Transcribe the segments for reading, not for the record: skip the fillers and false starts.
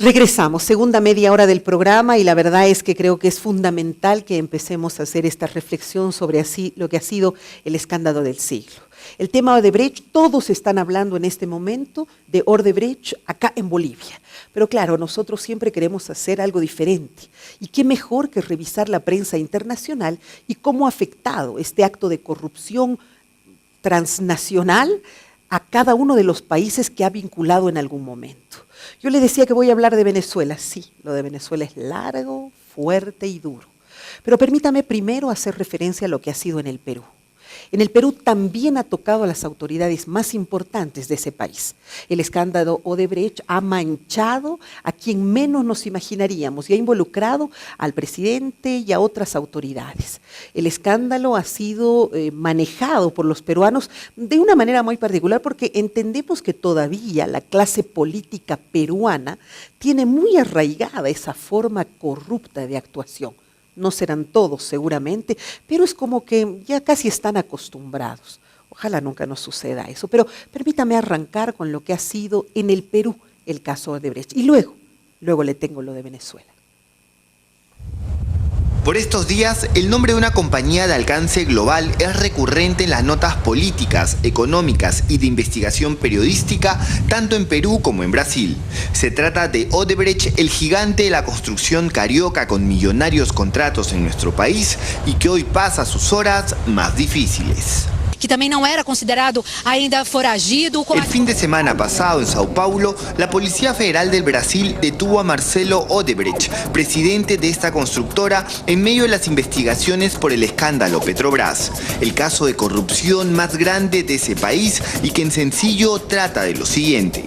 Regresamos, segunda media hora del programa, y la verdad es que creo que es fundamental que empecemos a hacer esta reflexión sobre lo que ha sido el escándalo del siglo. El tema Odebrecht, todos están hablando en este momento de Odebrecht acá en Bolivia. Pero claro, nosotros siempre queremos hacer algo diferente. Y qué mejor que revisar la prensa internacional y cómo ha afectado este acto de corrupción transnacional a cada uno de los países que ha vinculado en algún momento. Yo le decía que voy a hablar de Venezuela. Sí, lo de Venezuela es largo, fuerte y duro. Pero permítame primero hacer referencia a lo que ha sido en el Perú. En el Perú también ha tocado a las autoridades más importantes de ese país. El escándalo Odebrecht ha manchado a quien menos nos imaginaríamos y ha involucrado al presidente y a otras autoridades. El escándalo ha sido manejado por los peruanos de una manera muy particular porque entendemos que todavía la clase política peruana tiene muy arraigada esa forma corrupta de actuación. No serán todos seguramente, pero es como que ya casi están acostumbrados. Ojalá nunca nos suceda eso, pero permítame arrancar con lo que ha sido en el Perú el caso Odebrecht. Y luego le tengo lo de Venezuela. Por estos días, el nombre de una compañía de alcance global es recurrente en las notas políticas, económicas y de investigación periodística, tanto en Perú como en Brasil. Se trata de Odebrecht, el gigante de la construcción carioca con millonarios contratos en nuestro país y que hoy pasa sus horas más difíciles. Que também não era considerado ainda foragido. El fin de semana pasado en Sao Paulo, la Policía Federal del Brasil detuvo a Marcelo Odebrecht, presidente de esta constructora, en medio de las investigaciones por el escándalo Petrobras, el caso de corrupción más grande de ese país y que en sencillo trata de lo siguiente.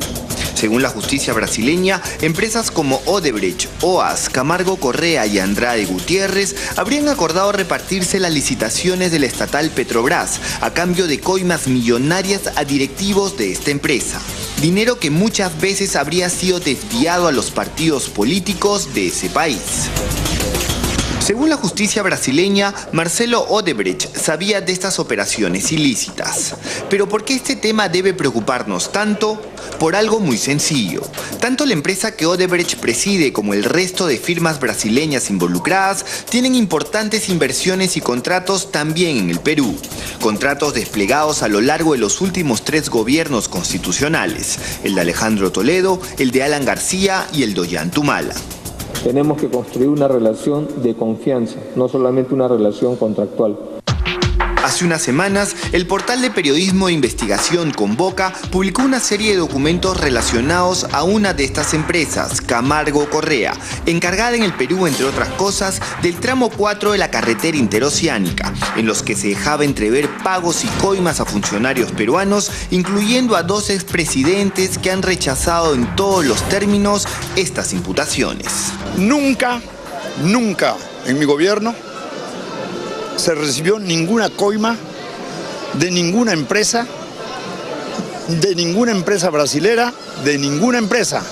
Según la justicia brasileña, empresas como Odebrecht, OAS, Camargo Correa y Andrade Gutiérrez habrían acordado repartirse las licitaciones de la estatal Petrobras a cambio de coimas millonarias a directivos de esta empresa. Dinero que muchas veces habría sido desviado a los partidos políticos de ese país. Según la justicia brasileña, Marcelo Odebrecht sabía de estas operaciones ilícitas. Pero ¿por qué este tema debe preocuparnos tanto? Por algo muy sencillo. Tanto la empresa que Odebrecht preside como el resto de firmas brasileñas involucradas tienen importantes inversiones y contratos también en el Perú. Contratos desplegados a lo largo de los últimos 3 gobiernos constitucionales. El de Alejandro Toledo, el de Alan García y el de Ollanta-Humala. Tenemos que construir una relación de confianza, no solamente una relación contractual. Hace unas semanas, el portal de periodismo e investigación Convoca publicó una serie de documentos relacionados a una de estas empresas, Camargo Correa, encargada en el Perú, entre otras cosas, del tramo 4 de la carretera interoceánica, en los que se dejaba entrever pagos y coimas a funcionarios peruanos, incluyendo a 2 expresidentes que han rechazado en todos los términos estas imputaciones. Nunca en mi gobierno se recibió ninguna coima de ninguna empresa brasilera, de ninguna empresa.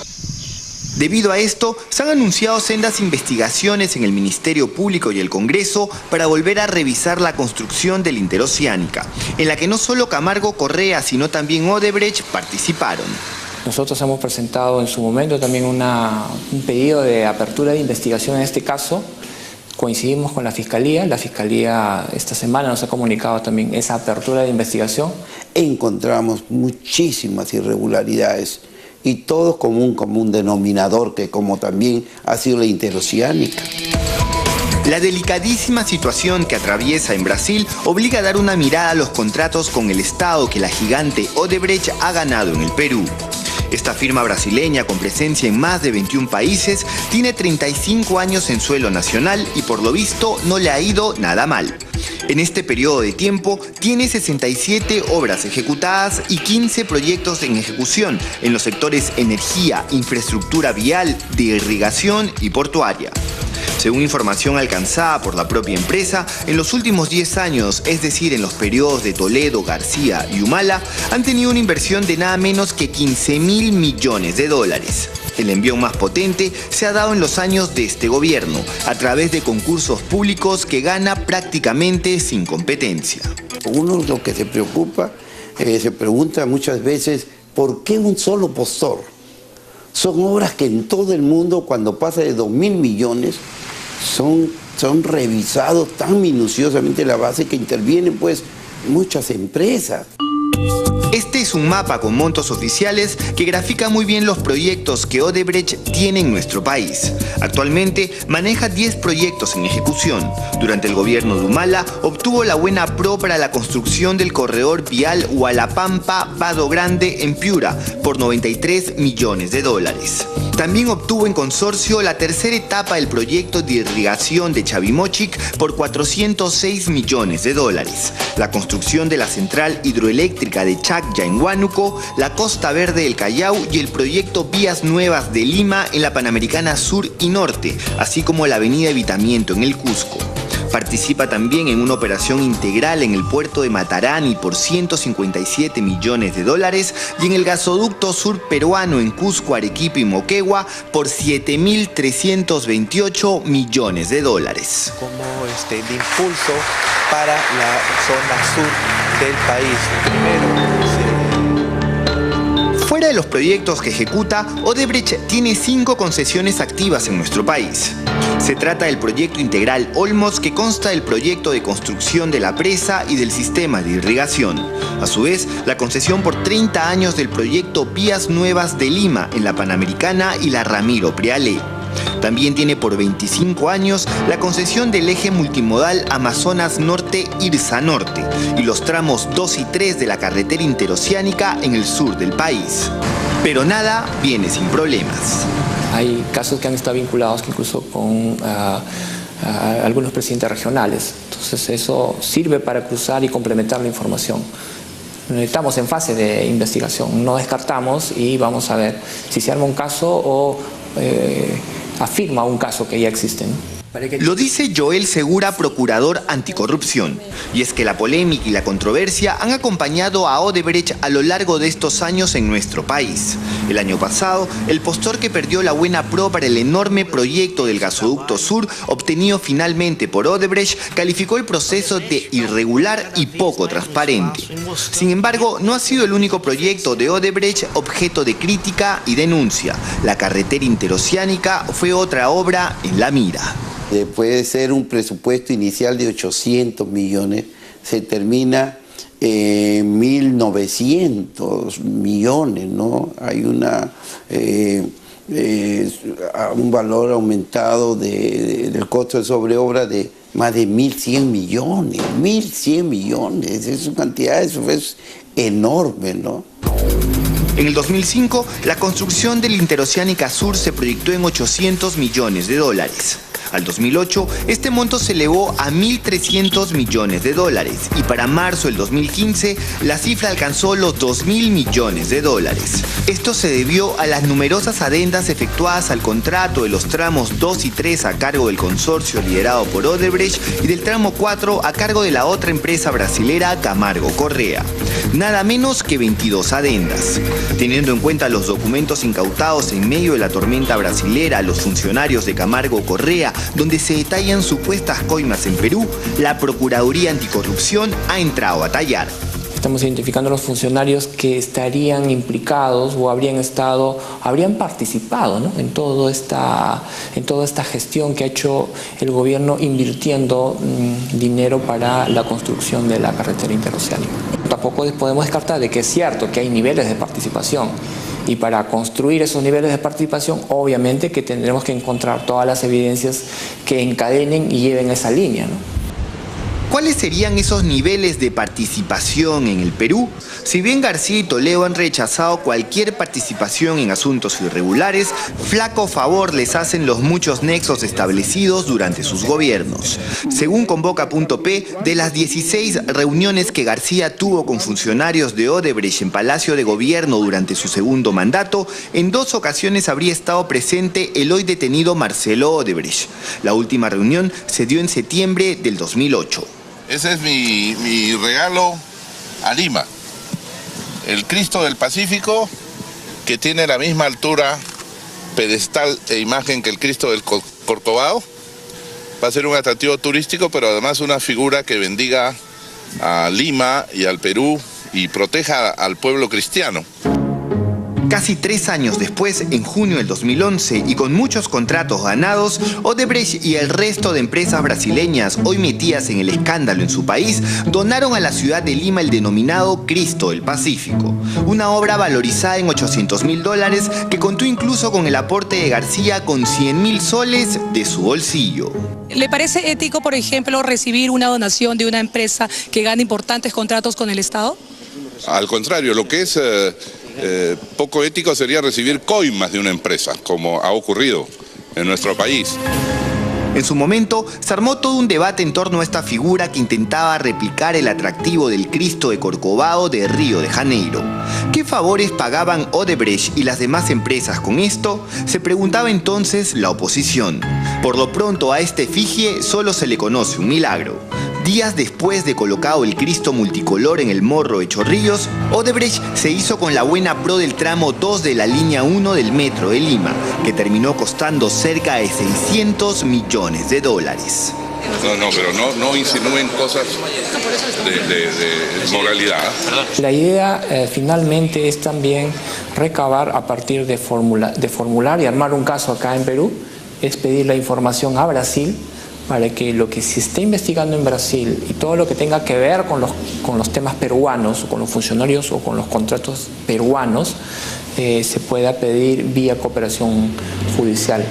Debido a esto, se han anunciado sendas investigaciones en el Ministerio Público y el Congreso para volver a revisar la construcción de la interoceánica, en la que no solo Camargo Correa, sino también Odebrecht participaron. Nosotros hemos presentado en su momento también un pedido de apertura de investigación en este caso. Coincidimos con la Fiscalía esta semana nos ha comunicado también esa apertura de investigación. Encontramos muchísimas irregularidades y todo como un común denominador que como también ha sido la interoceánica. La delicadísima situación que atraviesa en Brasil obliga a dar una mirada a los contratos con el Estado que la gigante Odebrecht ha ganado en el Perú. Esta firma brasileña, con presencia en más de 21 países, tiene 35 años en suelo nacional y por lo visto no le ha ido nada mal. En este periodo de tiempo tiene 67 obras ejecutadas y 15 proyectos en ejecución en los sectores energía, infraestructura vial, de irrigación y portuaria. Según información alcanzada por la propia empresa, en los últimos 10 años, es decir, en los periodos de Toledo, García y Humala, han tenido una inversión de nada menos que 15.000 millones de dólares. El envión más potente se ha dado en los años de este gobierno, a través de concursos públicos que gana prácticamente sin competencia. Uno lo que se preocupa, se pregunta muchas veces, ¿por qué un solo postor? Son obras que en todo el mundo, cuando pasa de 2.000 millones, son revisados tan minuciosamente la base que intervienen pues muchas empresas. Este es un mapa con montos oficiales que grafica muy bien los proyectos que Odebrecht tiene en nuestro país. Actualmente maneja 10 proyectos en ejecución. Durante el gobierno de Humala obtuvo la buena pro para la construcción del corredor vial Hualapampa-Vado Grande en Piura por $93 millones. También obtuvo en consorcio la tercera etapa del proyecto de irrigación de Chavimochic por $406 millones. La construcción de la central hidroeléctrica de Chacya en Huánuco, la Costa Verde del Callao y el proyecto Vías Nuevas de Lima en la Panamericana Sur y Norte, así como la avenida Evitamiento en el Cusco. Participa también en una operación integral en el puerto de Matarani por $157 millones y en el gasoducto sur peruano en Cusco, Arequipa y Moquegua por $7.328 millones. Como de impulso para la zona sur del país. Fuera de los proyectos que ejecuta, Odebrecht tiene 5 concesiones activas en nuestro país. Se trata del proyecto integral Olmos, que consta del proyecto de construcción de la presa y del sistema de irrigación. A su vez, la concesión por 30 años del proyecto Vías Nuevas de Lima en la Panamericana y la Ramiro Prealé. También tiene por 25 años la concesión del eje multimodal Amazonas Norte-Irsa Norte y los tramos 2 y 3 de la carretera interoceánica en el sur del país. Pero nada viene sin problemas. Hay casos que han estado vinculados incluso con algunos presidentes regionales. Entonces eso sirve para cruzar y complementar la información. Estamos en fase de investigación, no descartamos y vamos a ver si se arma un caso o afirma un caso que ya existe, ¿no? Lo dice Joel Segura, procurador anticorrupción. Y es que la polémica y la controversia han acompañado a Odebrecht a lo largo de estos años en nuestro país. El año pasado, el postor que perdió la buena pro para el enorme proyecto del gasoducto sur, obtenido finalmente por Odebrecht, calificó el proceso de irregular y poco transparente. Sin embargo, no ha sido el único proyecto de Odebrecht objeto de crítica y denuncia. La carretera interoceánica fue otra obra en la mira. Después de ser un presupuesto inicial de 800 millones, se termina en 1.900 millones, ¿no? Hay un valor aumentado del costo de sobreobra de más de 1.100 millones. 1.100 millones, es una cantidad, eso es enorme, ¿no? En el 2005, la construcción del Interoceánica Sur se proyectó en $800 millones. Al 2008, este monto se elevó a $1.300 millones y para marzo del 2015, la cifra alcanzó los $2.000 millones. Esto se debió a las numerosas adendas efectuadas al contrato de los tramos 2 y 3 a cargo del consorcio liderado por Odebrecht y del tramo 4 a cargo de la otra empresa brasilera Camargo Correa. Nada menos que 22 adendas. Teniendo en cuenta los documentos incautados en medio de la tormenta brasilera a los funcionarios de Camargo Correa, donde se detallan supuestas coimas en Perú, la Procuraduría Anticorrupción ha entrado a tallar. Estamos identificando a los funcionarios que estarían implicados o habrían participado, ¿no? en toda esta gestión que ha hecho el gobierno invirtiendo dinero para la construcción de la carretera interoceánica. Tampoco podemos descartar de que es cierto que hay niveles de participación y para construir esos niveles de participación obviamente que tendremos que encontrar todas las evidencias que encadenen y lleven esa línea, ¿no? ¿Cuáles serían esos niveles de participación en el Perú? Si bien García y Toledo han rechazado cualquier participación en asuntos irregulares, flaco favor les hacen los muchos nexos establecidos durante sus gobiernos. Según Convoca.p, de las 16 reuniones que García tuvo con funcionarios de Odebrecht en Palacio de Gobierno durante su segundo mandato, en 2 ocasiones habría estado presente el hoy detenido Marcelo Odebrecht. La última reunión se dio en septiembre del 2008. Ese es mi regalo a Lima. El Cristo del Pacífico, que tiene la misma altura, pedestal e imagen que el Cristo del Corcovado. Va a ser un atractivo turístico, pero además una figura que bendiga a Lima y al Perú y proteja al pueblo cristiano. Casi 3 años después, en junio del 2011, y con muchos contratos ganados, Odebrecht y el resto de empresas brasileñas hoy metidas en el escándalo en su país, donaron a la ciudad de Lima el denominado Cristo del Pacífico, una obra valorizada en $800.000 que contó incluso con el aporte de García con 100.000 soles de su bolsillo. ¿Le parece ético, por ejemplo, recibir una donación de una empresa que gana importantes contratos con el Estado? Al contrario, lo que es poco ético sería recibir coimas de una empresa, como ha ocurrido en nuestro país. En su momento, se armó todo un debate en torno a esta figura que intentaba replicar el atractivo del Cristo de Corcovado de Río de Janeiro. ¿Qué favores pagaban Odebrecht y las demás empresas con esto? Se preguntaba entonces la oposición. Por lo pronto a este efigie solo se le conoce un milagro. Días después de colocado el Cristo multicolor en el Morro de Chorrillos, Odebrecht se hizo con la buena pro del tramo 2 de la línea 1 del metro de Lima, que terminó costando cerca de $600 millones. No, pero no insinúen cosas de moralidad. La idea finalmente es también recabar a partir de formular y armar un caso acá en Perú, es pedir la información a Brasil para que lo que se esté investigando en Brasil y todo lo que tenga que ver con los temas peruanos, o con los funcionarios o con los contratos peruanos, se pueda pedir vía cooperación judicial.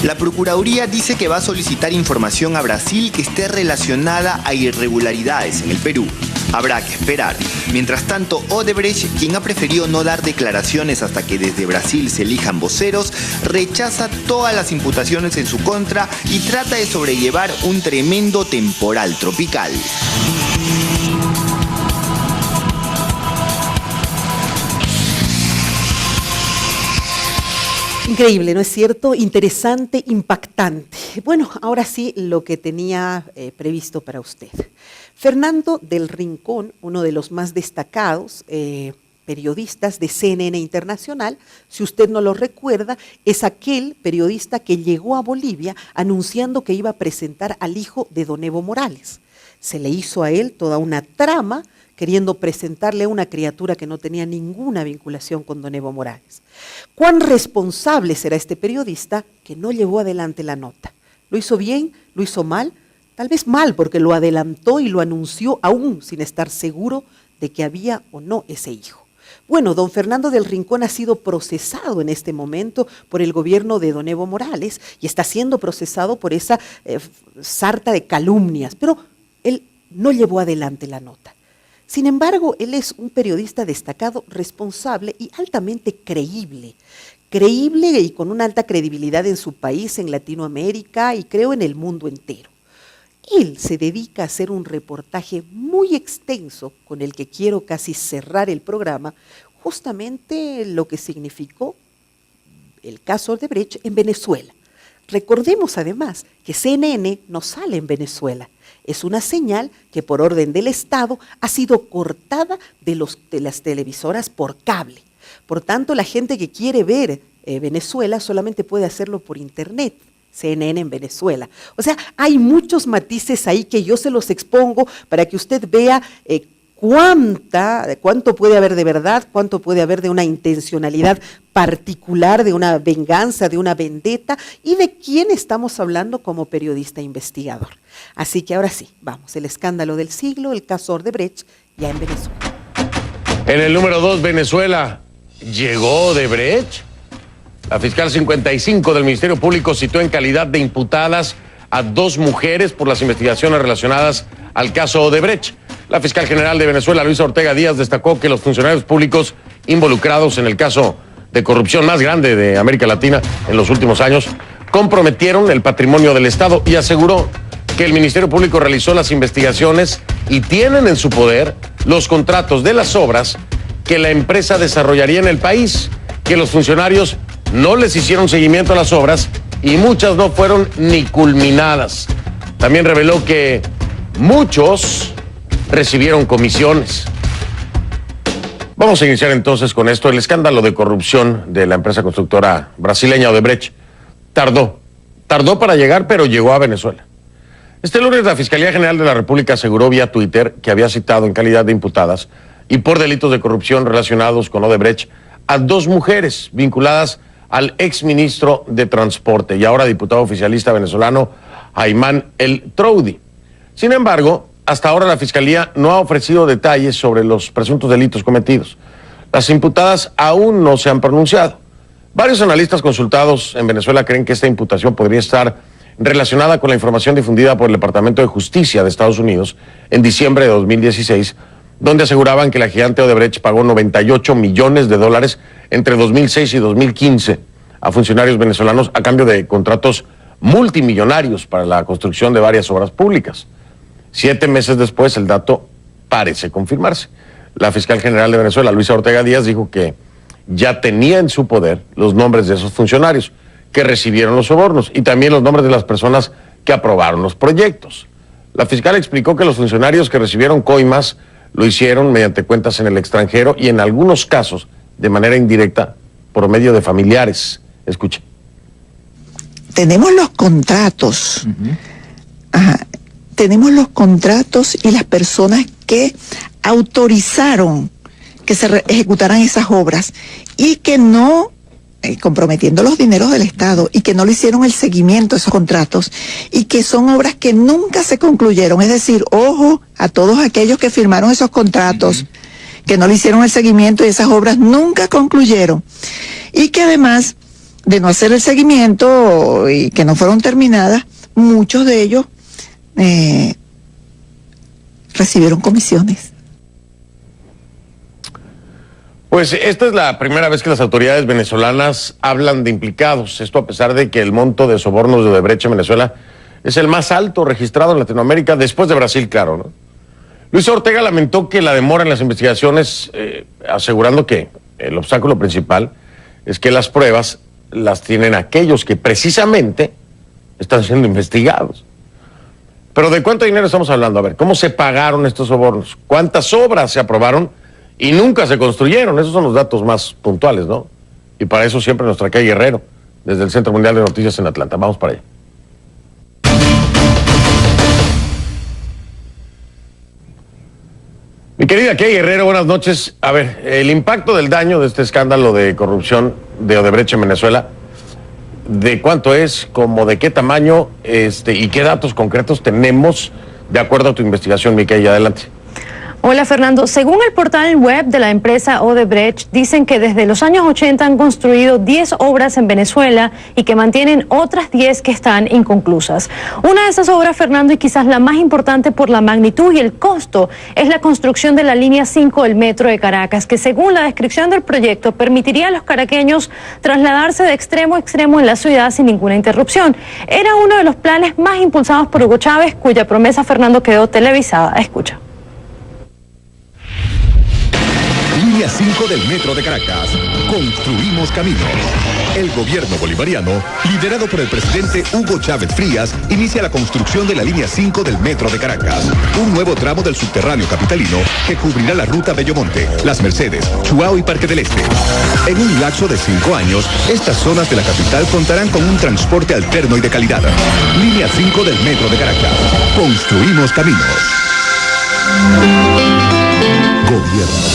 La Procuraduría dice que va a solicitar información a Brasil que esté relacionada a irregularidades en el Perú. Habrá que esperar. Mientras tanto, Odebrecht, quien ha preferido no dar declaraciones hasta que desde Brasil se elijan voceros, rechaza todas las imputaciones en su contra y trata de sobrellevar un tremendo temporal tropical. Increíble, ¿no es cierto? Interesante, impactante. Bueno, ahora sí, lo que tenía previsto para usted. Fernando del Rincón, uno de los más destacados periodistas de CNN Internacional, si usted no lo recuerda, es aquel periodista que llegó a Bolivia anunciando que iba a presentar al hijo de don Evo Morales. Se le hizo a él toda una trama queriendo presentarle a una criatura que no tenía ninguna vinculación con don Evo Morales. ¿Cuán responsable será este periodista que no llevó adelante la nota? ¿Lo hizo bien? ¿Lo hizo mal? Tal vez mal, porque lo adelantó y lo anunció aún sin estar seguro de que había o no ese hijo. Bueno, don Fernando del Rincón ha sido procesado en este momento por el gobierno de don Evo Morales y está siendo procesado por esa sarta de calumnias, pero él no llevó adelante la nota. Sin embargo, él es un periodista destacado, responsable y altamente creíble. Creíble y con una alta credibilidad en su país, en Latinoamérica y creo en el mundo entero. Él se dedica a hacer un reportaje muy extenso con el que quiero casi cerrar el programa, justamente lo que significó el caso Odebrecht en Venezuela. Recordemos además que CNN no sale en Venezuela. Es una señal que por orden del Estado ha sido cortada de las televisoras por cable. Por tanto, la gente que quiere ver Venezuela solamente puede hacerlo por internet. CNN en Venezuela. O sea, hay muchos matices ahí que yo se los expongo para que usted vea cuánto puede haber de verdad, cuánto puede haber de una intencionalidad particular, de una venganza, de una vendetta y de quién estamos hablando como periodista investigador. Así que ahora sí, vamos, el escándalo del siglo, el caso Odebrecht, ya en Venezuela. En el número 2, Venezuela, ¿llegó Odebrecht? La fiscal 55 del Ministerio Público citó en calidad de imputadas a 2 mujeres por las investigaciones relacionadas al caso Odebrecht. La fiscal general de Venezuela, Luisa Ortega Díaz, destacó que los funcionarios públicos involucrados en el caso de corrupción más grande de América Latina en los últimos años comprometieron el patrimonio del Estado y aseguró que el Ministerio Público realizó las investigaciones y tienen en su poder los contratos de las obras que la empresa desarrollaría en el país, que los funcionarios no les hicieron seguimiento a las obras y muchas no fueron ni culminadas. También reveló que muchos recibieron comisiones. Vamos a iniciar entonces con esto. El escándalo de corrupción de la empresa constructora brasileña Odebrecht tardó para llegar, pero llegó a Venezuela. Este lunes la Fiscalía General de la República aseguró vía Twitter que había citado en calidad de imputadas y por delitos de corrupción relacionados con Odebrecht a 2 mujeres vinculadas al exministro de Transporte y ahora diputado oficialista venezolano Ayman El Troudi. Sin embargo, hasta ahora la Fiscalía no ha ofrecido detalles sobre los presuntos delitos cometidos. Las imputadas aún no se han pronunciado. Varios analistas consultados en Venezuela creen que esta imputación podría estar relacionada con la información difundida por el Departamento de Justicia de Estados Unidos en diciembre de 2016, donde aseguraban que la gigante Odebrecht pagó $98 millones entre 2006 y 2015 a funcionarios venezolanos a cambio de contratos multimillonarios para la construcción de varias obras públicas. 7 meses después, el dato parece confirmarse. La fiscal general de Venezuela, Luisa Ortega Díaz, dijo que ya tenía en su poder los nombres de esos funcionarios que recibieron los sobornos y también los nombres de las personas que aprobaron los proyectos. La fiscal explicó que los funcionarios que recibieron coimas lo hicieron mediante cuentas en el extranjero y en algunos casos de manera indirecta por medio de familiares. Escuche. Tenemos los contratos. Tenemos los contratos y las personas que autorizaron que se ejecutaran esas obras y que no, comprometiendo los dineros del Estado, y que no le hicieron el seguimiento a esos contratos y que son obras que nunca se concluyeron. Es decir, ojo a todos aquellos que firmaron esos contratos, que no le hicieron el seguimiento y esas obras nunca concluyeron. Y que además de no hacer el seguimiento y que no fueron terminadas, muchos de ellos recibieron comisiones. Pues esta es la primera vez que las autoridades venezolanas hablan de implicados. Esto a pesar de que el monto de sobornos de Odebrecht en Venezuela es el más alto registrado en Latinoamérica, después de Brasil, claro, ¿no? Luis Ortega lamentó que la demora en las investigaciones, asegurando que el obstáculo principal es que las pruebas las tienen aquellos que precisamente están siendo investigados. Pero ¿de cuánto dinero estamos hablando? A ver, ¿cómo se pagaron estos sobornos? ¿Cuántas obras se aprobaron y nunca se construyeron? Esos son los datos más puntuales, ¿no? Y para eso siempre nos trae Guerrero, desde el Centro Mundial de Noticias en Atlanta. Vamos para allá. Mi querida Kay Guerrero, buenas noches. A ver, el impacto del daño de este escándalo de corrupción de Odebrecht en Venezuela, ¿de cuánto es? ¿Cómo de qué tamaño? ¿Y qué datos concretos tenemos de acuerdo a tu investigación, mi Kay? Adelante. Hola Fernando, según el portal web de la empresa Odebrecht, dicen que desde los años 80 han construido 10 obras en Venezuela y que mantienen otras 10 que están inconclusas. Una de esas obras, Fernando, y quizás la más importante por la magnitud y el costo, es la construcción de la línea 5 del metro de Caracas, que según la descripción del proyecto permitiría a los caraqueños trasladarse de extremo a extremo en la ciudad sin ninguna interrupción. Era uno de los planes más impulsados por Hugo Chávez, cuya promesa, Fernando, quedó televisada. Escucha. Línea 5 del Metro de Caracas. Construimos caminos. El gobierno bolivariano, liderado por el presidente Hugo Chávez Frías, inicia la construcción de la Línea 5 del Metro de Caracas. Un nuevo tramo del subterráneo capitalino que cubrirá la ruta Bellomonte, Las Mercedes, Chuao y Parque del Este. En un lapso de 5 años, estas zonas de la capital contarán con un transporte alterno y de calidad. Línea 5 del Metro de Caracas. Construimos caminos. Gobierno.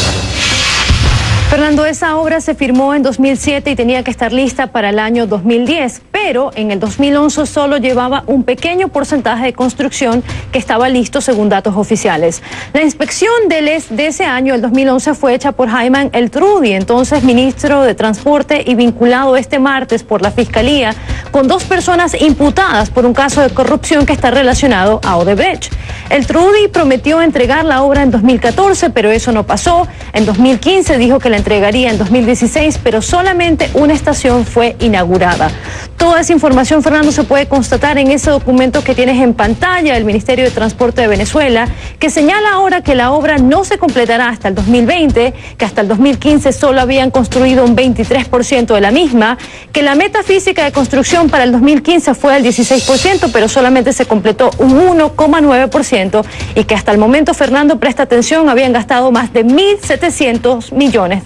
Fernando, esa obra se firmó en 2007 y tenía que estar lista para el año 2010, pero en el 2011 solo llevaba un pequeño porcentaje de construcción que estaba listo según datos oficiales. La inspección de ese año, el 2011, fue hecha por Ayman El Troudi, entonces ministro de Transporte, y vinculado este martes por la Fiscalía con 2 personas imputadas por un caso de corrupción que está relacionado a Odebrecht. El Troudi prometió entregar la obra en 2014, pero eso no pasó. En 2015 dijo que la entregaría en 2016, pero solamente una estación fue inaugurada. Toda esa información, Fernando, se puede constatar en ese documento que tienes en pantalla del Ministerio de Transporte de Venezuela, que señala ahora que la obra no se completará hasta el 2020, que hasta el 2015 solo habían construido un 23% de la misma, que la meta física de construcción para el 2015 fue del 16%, pero solamente se completó un 1,9%, y que hasta el momento, Fernando, presta atención, habían gastado más de $1.700 millones.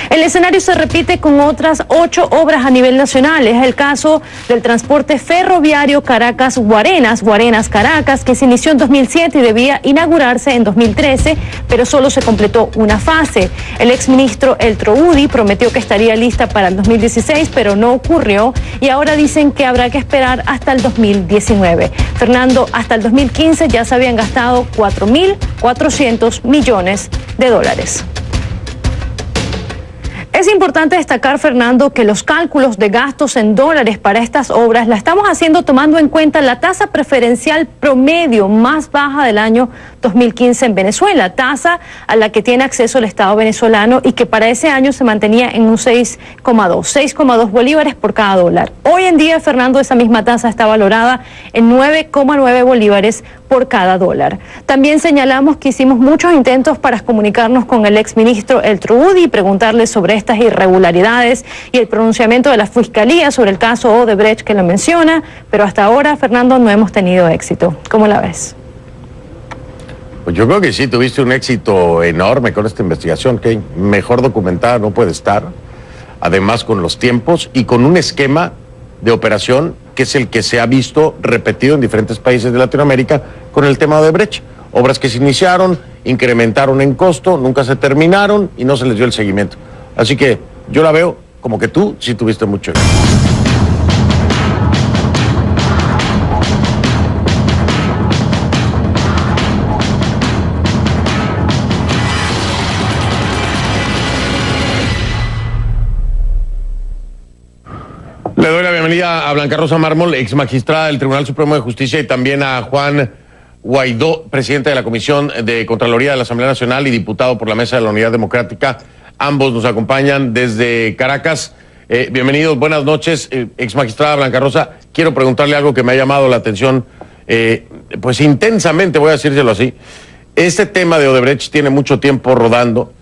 El escenario se repite con otras 8 obras a nivel nacional. Es el caso del transporte ferroviario Caracas-Guarenas, Guarenas-Caracas, que se inició en 2007 y debía inaugurarse en 2013, pero solo se completó una fase. El exministro El Troudi prometió que estaría lista para el 2016, pero no ocurrió, y ahora dicen que habrá que esperar hasta el 2019. Fernando, hasta el 2015 ya se habían gastado 4.400 millones de dólares. Es importante destacar, Fernando, que los cálculos de gastos en dólares para estas obras la estamos haciendo tomando en cuenta la tasa preferencial promedio más baja del año 2015 en Venezuela, tasa a la que tiene acceso el Estado venezolano y que para ese año se mantenía en un 6,2 bolívares por cada dólar. Hoy en día, Fernando, esa misma tasa está valorada en 9,9 bolívares por cada dólar. También señalamos que hicimos muchos intentos para comunicarnos con el exministro El Troudi y preguntarle sobre estas irregularidades y el pronunciamiento de la Fiscalía sobre el caso Odebrecht que lo menciona, pero hasta ahora, Fernando, no hemos tenido éxito. ¿Cómo la ves? Pues yo creo que sí, tuviste un éxito enorme con esta investigación, que mejor documentada no puede estar, además con los tiempos y con un esquema de operación que es el que se ha visto repetido en diferentes países de Latinoamérica con el tema de Odebrecht. Obras que se iniciaron, incrementaron en costo, nunca se terminaron y no se les dio el seguimiento. Así que yo la veo como que tú sí tuviste mucho éxito. Le doy la bienvenida a Blanca Rosa Mármol, ex magistrada del Tribunal Supremo de Justicia, y también a Juan Guaidó, presidente de la Comisión de Contraloría de la Asamblea Nacional y diputado por la Mesa de la Unidad Democrática. Ambos nos acompañan desde Caracas. Bienvenidos, buenas noches. Ex magistrada Blanca Rosa, quiero preguntarle algo que me ha llamado la atención, pues intensamente, voy a decírselo así. Este tema de Odebrecht tiene mucho tiempo rodando.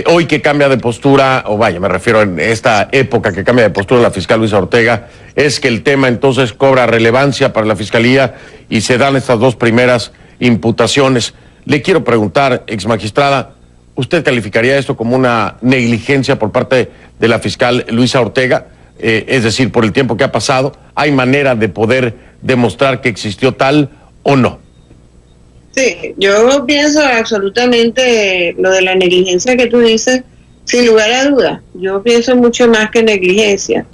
Hoy que cambia de postura, o vaya, me refiero en esta época que cambia de postura la fiscal Luisa Ortega, es que el tema entonces cobra relevancia para la Fiscalía y se dan estas dos primeras imputaciones. Le quiero preguntar, ex magistrada, ¿usted calificaría esto como una negligencia por parte de la fiscal Luisa Ortega? Es decir, por el tiempo que ha pasado, ¿hay manera de poder demostrar que existió tal o no? Sí, yo pienso absolutamente lo de la negligencia que tú dices, sin lugar a dudas. Yo pienso mucho más que negligencia.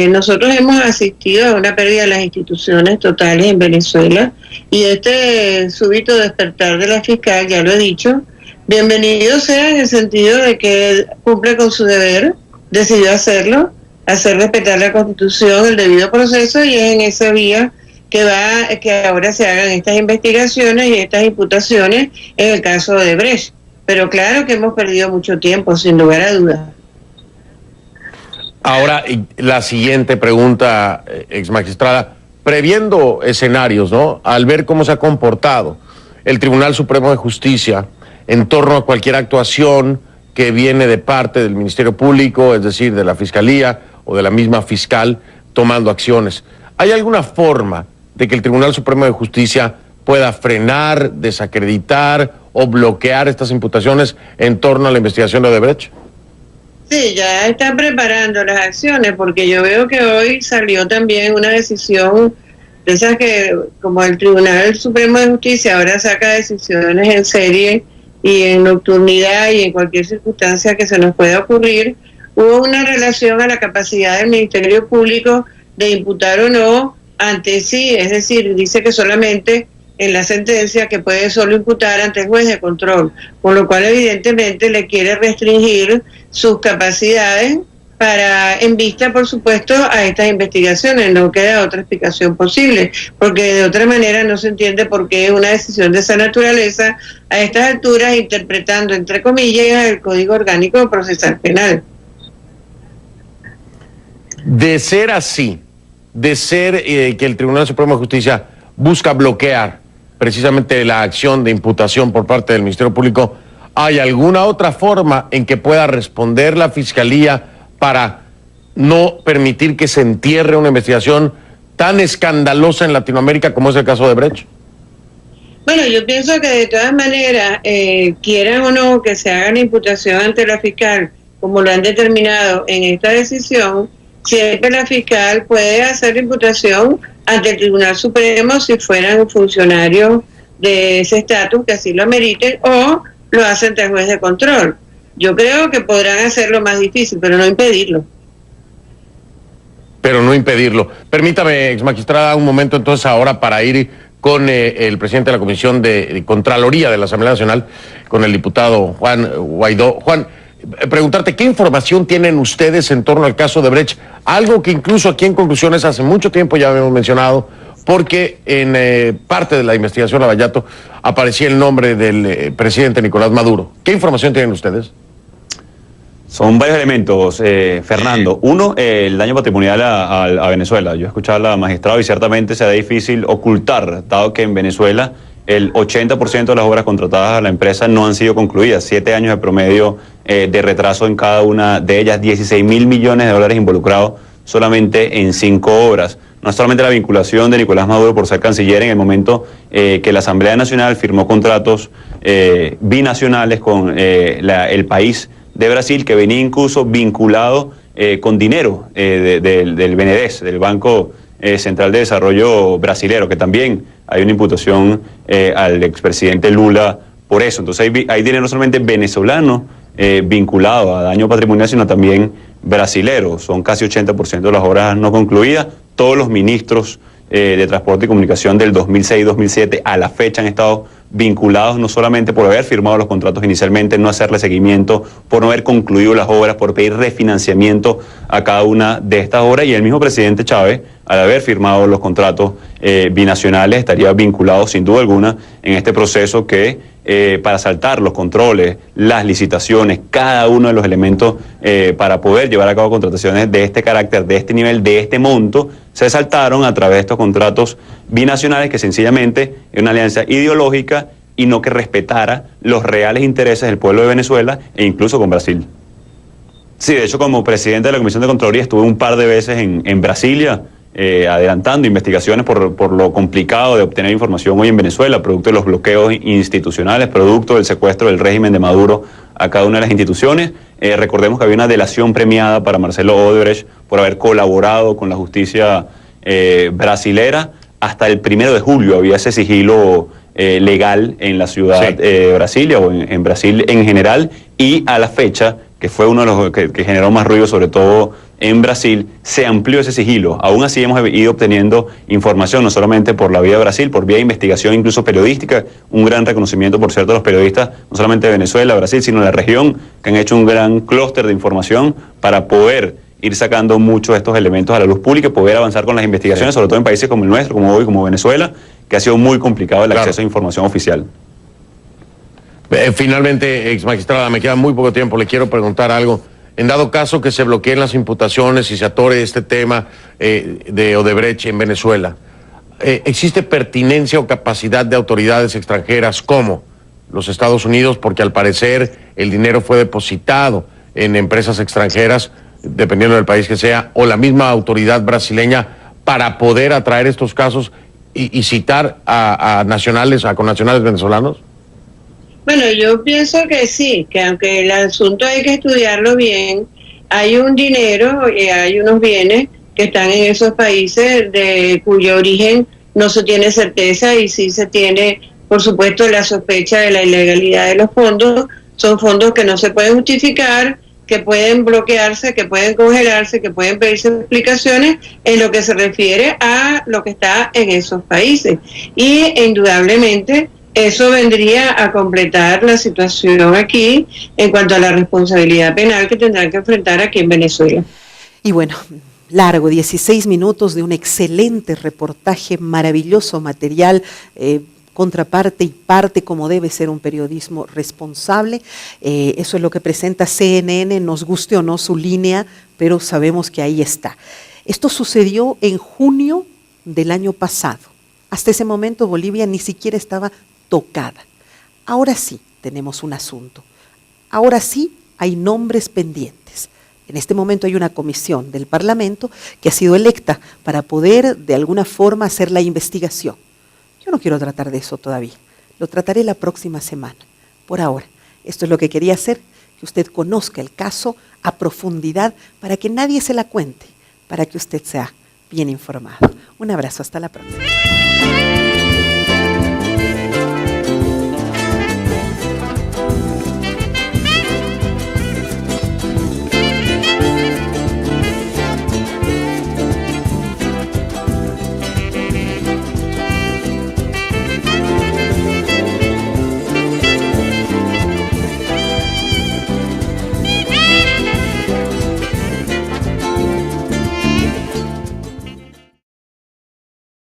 Nosotros hemos asistido a una pérdida de las instituciones totales en Venezuela y este súbito despertar de la fiscal, ya lo he dicho, bienvenido sea en el sentido de que cumple con su deber, decidió hacerlo, hacer respetar la Constitución, el debido proceso, y es en esa vía que ahora se hagan estas investigaciones y estas imputaciones en el caso de Odebrecht. Pero claro que hemos perdido mucho tiempo, sin lugar a dudas. Ahora, la siguiente pregunta, ex magistrada, previendo escenarios, ¿no? Al ver cómo se ha comportado el Tribunal Supremo de Justicia en torno a cualquier actuación que viene de parte del Ministerio Público, es decir, de la Fiscalía o de la misma fiscal tomando acciones, ¿hay alguna forma de que el Tribunal Supremo de Justicia pueda frenar, desacreditar o bloquear estas imputaciones en torno a la investigación de Odebrecht? Sí, ya están preparando las acciones, porque yo veo que hoy salió también una decisión de esas que, como el Tribunal Supremo de Justicia ahora saca decisiones en serie y en nocturnidad y en cualquier circunstancia que se nos pueda ocurrir, hubo una relación a la capacidad del Ministerio Público de imputar o no ante sí, es decir, dice que solamente en la sentencia que puede solo imputar ante el juez de control, con lo cual evidentemente le quiere restringir sus capacidades para, en vista, por supuesto, a estas investigaciones. No queda otra explicación posible, porque de otra manera no se entiende por qué una decisión de esa naturaleza a estas alturas, interpretando, entre comillas, el Código Orgánico Procesal Penal. De ser así, de ser que el Tribunal Supremo de Justicia busca bloquear precisamente la acción de imputación por parte del Ministerio Público, ¿hay alguna otra forma en que pueda responder la Fiscalía para no permitir que se entierre una investigación tan escandalosa en Latinoamérica como es el caso de Odebrecht? Bueno, yo pienso que de todas maneras, quieran o no que se haga la imputación ante la fiscal como lo han determinado en esta decisión, siempre la fiscal puede hacer imputación ante el Tribunal Supremo si fueran funcionarios de ese estatus que así lo ameriten, o lo hace ante el juez de control. Yo creo que podrán hacerlo más difícil, pero no impedirlo. Pero no impedirlo. Permítame, exmagistrada, un momento entonces ahora para ir con el presidente de la Comisión de Contraloría de la Asamblea Nacional, con el diputado Juan Guaidó. Juan, preguntarte, ¿qué información tienen ustedes en torno al caso de Brecht? Algo que incluso aquí en Conclusiones hace mucho tiempo ya habíamos mencionado, porque en parte de la investigación Lavallato aparecía el nombre del presidente Nicolás Maduro. ¿Qué información tienen ustedes? Son varios elementos, Fernando. Uno, el daño patrimonial a Venezuela. Yo he escuchado a la magistrada y ciertamente será difícil ocultar, dado que en Venezuela el 80% de las obras contratadas a la empresa no han sido concluidas. 7 años de promedio de retraso en cada una de ellas, 16.000 millones de dólares involucrados solamente en 5 obras. No es solamente la vinculación de Nicolás Maduro por ser canciller en el momento que la Asamblea Nacional firmó contratos binacionales con el país de Brasil, que venía incluso vinculado con dinero del BNDES, del Banco Central de Desarrollo Brasilero, que también hay una imputación al expresidente Lula por eso. Entonces hay dinero no solamente venezolano vinculado a daño patrimonial, sino también brasilero. Son casi 80% de las obras no concluidas. Todos los ministros de Transporte y Comunicación del 2006-2007 a la fecha han estado vinculados no solamente por haber firmado los contratos inicialmente, no hacerle seguimiento, por no haber concluido las obras, por pedir refinanciamiento a cada una de estas obras, y el mismo presidente Chávez, al haber firmado los contratos binacionales, estaría vinculado sin duda alguna en este proceso que para saltar los controles, las licitaciones, cada uno de los elementos para poder llevar a cabo contrataciones de este carácter, de este nivel, de este monto, se saltaron a través de estos contratos binacionales que sencillamente es una alianza ideológica y no que respetara los reales intereses del pueblo de Venezuela e incluso con Brasil. Sí, de hecho, como presidente de la Comisión de Contraloría estuve un par de veces en Brasilia, adelantando investigaciones por lo complicado de obtener información hoy en Venezuela, producto de los bloqueos institucionales, producto del secuestro del régimen de Maduro a cada una de las instituciones. Recordemos que había una delación premiada para Marcelo Odebrecht por haber colaborado con la justicia brasilera. Hasta el 1 de julio había ese sigilo legal en la ciudad de Brasilia o en Brasil en general, y a la fecha, que fue uno de los que generó más ruido, sobre todo en Brasil, se amplió ese sigilo. Aún así hemos ido obteniendo información, no solamente por la vía de Brasil, por vía de investigación incluso periodística. Un gran reconocimiento, por cierto, a los periodistas, no solamente de Venezuela, Brasil, sino de la región, que han hecho un gran clúster de información para poder ir sacando muchos de estos elementos a la luz pública y poder avanzar con las investigaciones, sobre todo en países como el nuestro, como hoy, como Venezuela, que ha sido muy complicado el acceso a información oficial. Finalmente, exmagistrada, me queda muy poco tiempo, le quiero preguntar algo. En dado caso que se bloqueen las imputaciones y se atore este tema de Odebrecht en Venezuela, ¿existe pertinencia o capacidad de autoridades extranjeras como los Estados Unidos? Porque al parecer el dinero fue depositado en empresas extranjeras, dependiendo del país que sea, o la misma autoridad brasileña, para poder atraer estos casos y citar a nacionales, a connacionales venezolanos. Bueno, yo pienso que sí, que aunque el asunto hay que estudiarlo bien, hay un dinero y hay unos bienes que están en esos países de cuyo origen no se tiene certeza, y sí se tiene, por supuesto, la sospecha de la ilegalidad de los fondos. Son fondos que no se pueden justificar, que pueden bloquearse, que pueden congelarse, que pueden pedirse explicaciones en lo que se refiere a lo que está en esos países. Y indudablemente eso vendría a completar la situación aquí en cuanto a la responsabilidad penal que tendrán que enfrentar aquí en Venezuela. Y bueno, largo, 16 minutos de un excelente reportaje, maravilloso material, contraparte y parte, como debe ser un periodismo responsable. Eso es lo que presenta CNN, nos guste o no su línea, pero sabemos que ahí está. Esto sucedió en junio del año pasado. Hasta ese momento Bolivia ni siquiera estaba tocada. Ahora sí tenemos un asunto. Ahora sí hay nombres pendientes. En este momento hay una comisión del Parlamento que ha sido electa para poder de alguna forma hacer la investigación. Yo no quiero tratar de eso todavía. Lo trataré la próxima semana. Por ahora, esto es lo que quería hacer. que usted conozca el caso a profundidad para que nadie se la cuente, para que usted sea bien informado. Un abrazo, hasta la próxima.